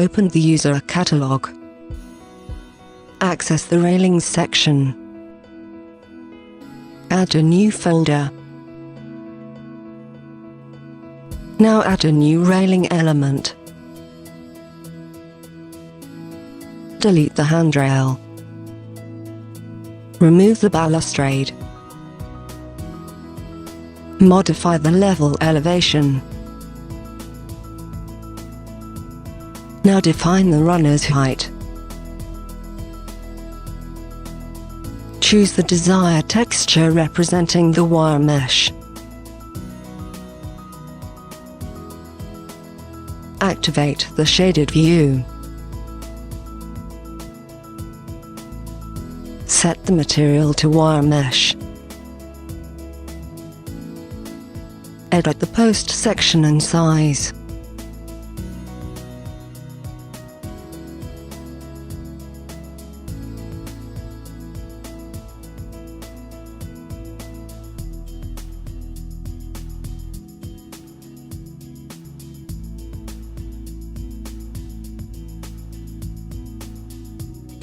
Open the user catalogue. Access the railings section. Add a new folder. Now add a new railing element. Delete the handrail. Remove the balustrade. Modify the level elevation. Now define the runner's height. Choose the desired texture representing the wire mesh. Activate the shaded view. Set the material to wire mesh. Edit the post section and size.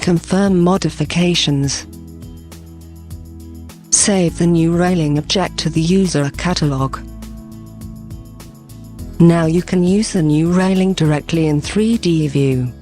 Confirm modifications. Save the new railing object to the user catalogue. Now you can use the new railing directly in 3D view.